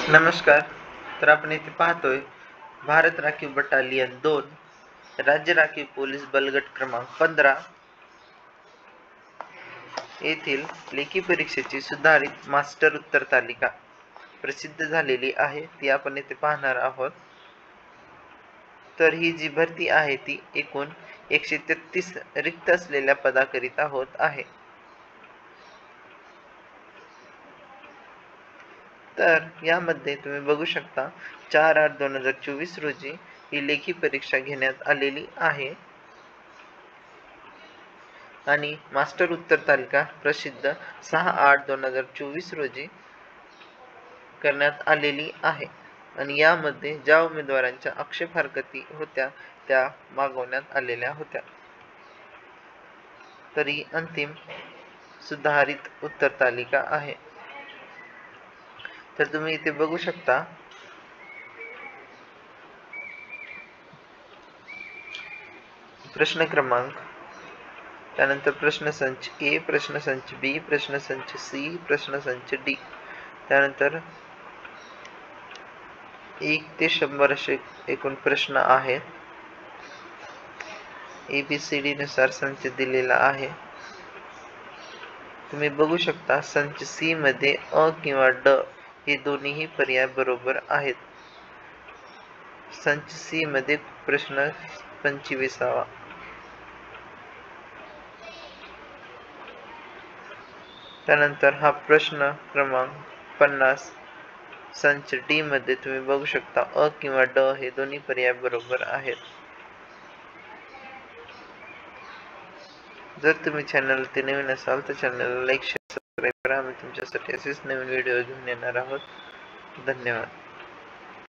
नमस्कार. तर आपण इथे पाहतोय भारत राखीव बटालियन 2 राज्य राखीव पोलीस बल गट क्रमांक 15 येथील लेखी परीक्षेची सुधारित मास्टर उत्तर तालिका प्रसिद्ध झालेली आहे, ती आपण इथे पाहणार आहोत. तर ही जी भरती आहे ती एकूण 133 रिक्त असलेल्या पदाकरिता होत आहे. तर यामध्ये तुम्ही बघू शकता 4/8/2024 रोजी ही लेखी परीक्षा घेण्यात आलेली आहे आणि मास्टर उत्तर तालिका प्रसिद्ध 6/8/2024 रोजी करण्यात आलेली आहे आणि यामध्ये ज्या उमेदवारांच्या आक्षेप हरकती होत्या त्या मागवण्यात आलेल्या होत्या. तरी अंतिम सुधारित उत्तर तालिका आहे. तर तुम्ही इथे बघू शकता प्रश्न क्रमांक, त्यानंतर प्रश्नसंच ए, प्रश्नसंच बी, प्रश्नसंच सी, प्रश्नसंच डी, त्यानंतर 1 ते 100 असे एकूण प्रश्न आहेत. ABCD नुसार संच दिलेला आहे. तुम्ही बघू शकता संच सी मध्ये अ किंवा ड हे दोन्हीही पर्याय बरोबर आहेत. संच सी मध्ये प्रश्न 25वा. त्यानंतर हा प्रश्न क्रमांक 50 संच डी मध्ये तुम्ही बघू शकता अ किंवा ड हे दोन्ही पर्याय बरोबर आहेत. जर तुम्ही चॅनलवरती नवीन असाल तर चॅनलला लाईक, शेअर, सबस्क्राईब करा. आम्ही तुमच्यासाठी असेच नवीन व्हिडिओ घेऊन येणार आहोत. धन्यवाद.